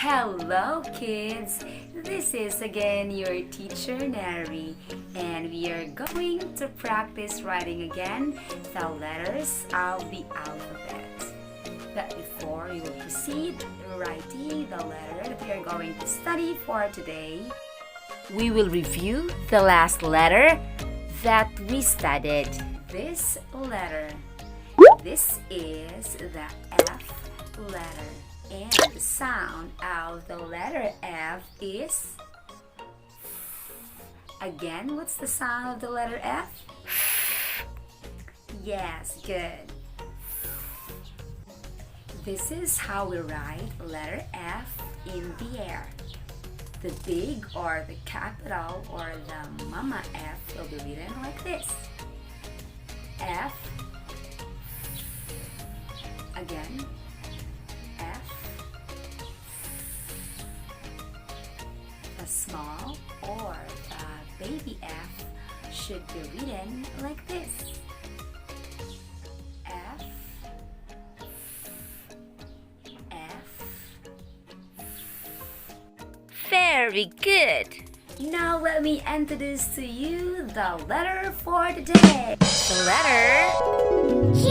Hello kids! This is again your teacher Neri, and we are going to practice writing again the letters of the alphabet. But before we will proceed writing the letter that we are going to study for today, we will review the last letter that we studied. This letter. This is the F letter. And the sound of the letter F is again, what's the sound of the letter F? Yes, good. This is how we write letter F in the air. The big or the capital or the mama F will be written like this. F. Again. F. The small or the baby F should be written like this. F. F. Very good. Now let me introduce to you the letter for today. The letter G.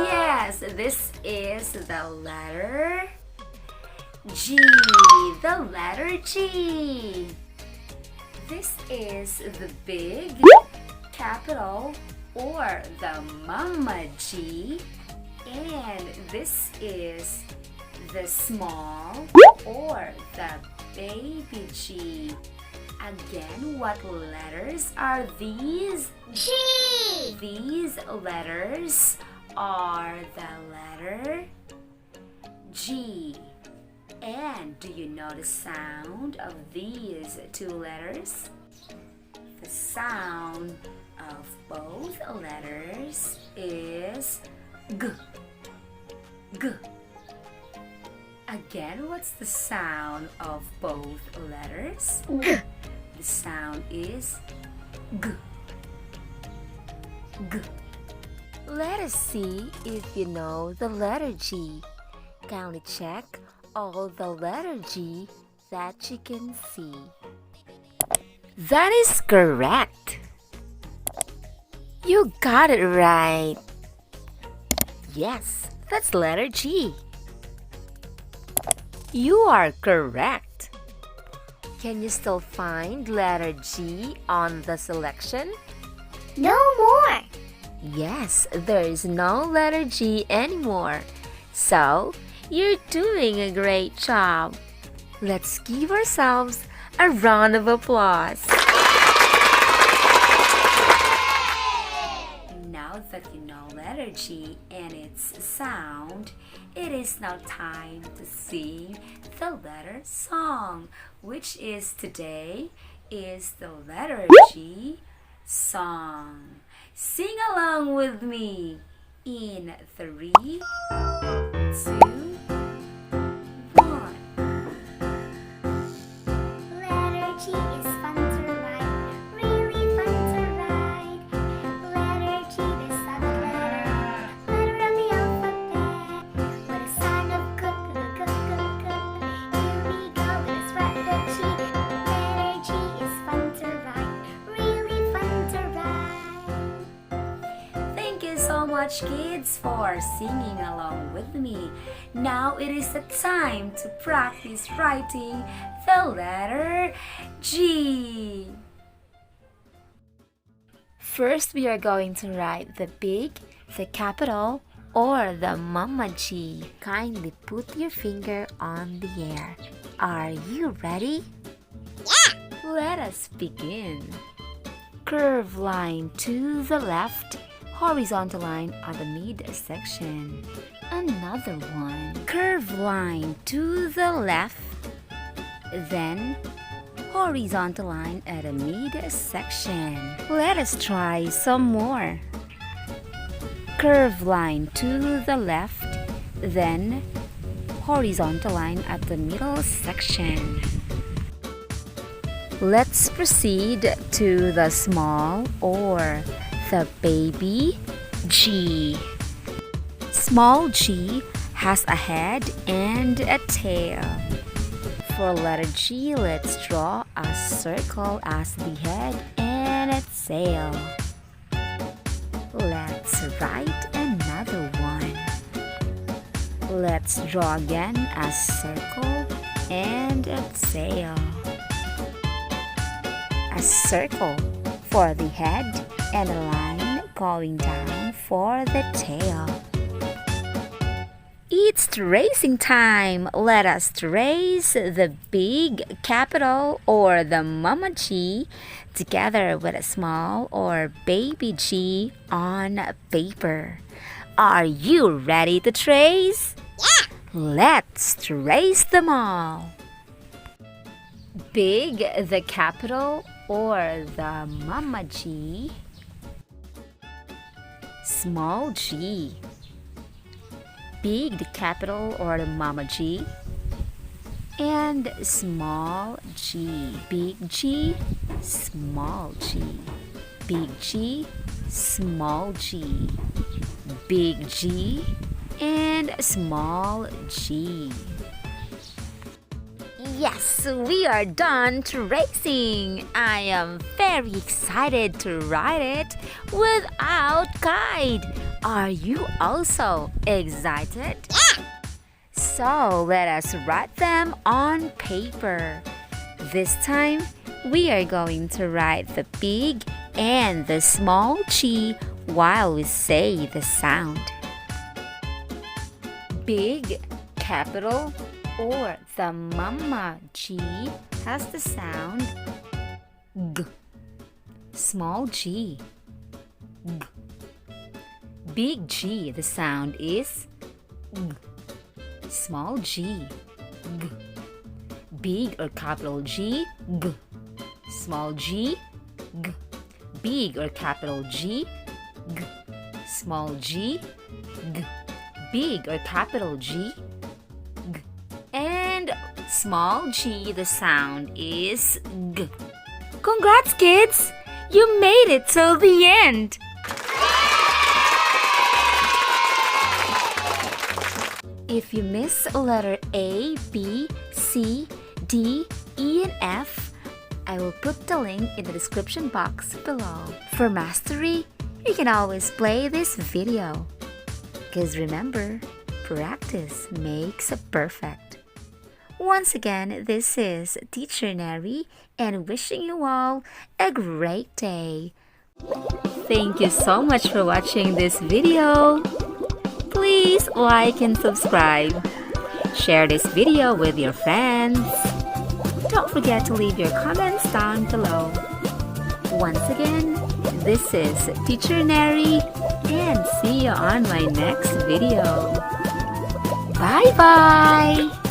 Yes, this is the letter G. The letter G. This is the big capital or the mama G, and this is the small or the baby G. Again, what letters are these? G. These letters are the letter G. And do you know the sound of these two letters? The sound of both letters is G. G. Again, what's the sound of both letters? G. The sound is G. G. Let us see if you know the letter G. Kindly check all the letter G that you can see. That is correct. You got it right. Yes, that's letter G. You are correct. Can you still find letter G on the selection? No more. Yes, there is no letter G anymore. So, you're doing a great job. Let's give ourselves a round of applause. Now that you know letter G and its sound, it is now time to sing the letter song, which is today is the letter G song. Sing along with me in 3, 2, 1. Letter G is fun to write, really fun to write. Letter G, the seventh letter of the alphabet. With a sound of good, good, good, good, good. Here we go, let's write the G. Letter G is fun to write, really fun to write. Thank you so much, kids, for singing along with me. Now it is the time to practice writing the letter G. First, we are going to write the big, the capital, or the mama G. Kindly put your finger on the air. Are you ready? Yeah. Let us begin. Curve line to the left, horizontal line at the midsection. Another one. Curve line to the left, then horizontal line at the midsection. Let us try some more. Curve line to the left, then horizontal line at the middle section. Let's proceed to the small or the baby G. Small g has a head and a tail. For letter G, let's draw a circle as the head and a tail. Let's write another one. Let's draw again a circle and a tail. A circle for the head and a line going down for the tail. It's tracing time. Let us trace the big capital or the mama G together with a small or baby G on paper. Are you ready to trace? Yeah! Let's trace them all. Big, the capital or the mama G. Small G. Big, the capital or the mama G. And small G. Big G, small G. Big G, small G. Big G and small G. Yes, we are done tracing. I am very excited to write it without guide. Are you also excited? Yeah! So let us write them on paper. This time, we are going to write the big and the small G while we say the sound. Big, capital, or the mama G has the sound G. Small G, G. Big G, the sound is G. Small G, G. Big or capital G, G. Small G, G. Big or capital G, G. Small G, G. Big or capital G, G. And small G, the sound is G. Congrats, kids! You made it till the end! If you miss letter A, B, C, D, E, and F, I will put the link in the description box below. For mastery, you can always play this video. Because remember, practice makes perfect. Once again, this is Teacher Neri and wishing you all a great day. Thank you so much for watching this video. Please like and subscribe. Share this video with your friends. Don't forget to leave your comments down below. Once again, this is Teacher Neri and see you on my next video. Bye-bye!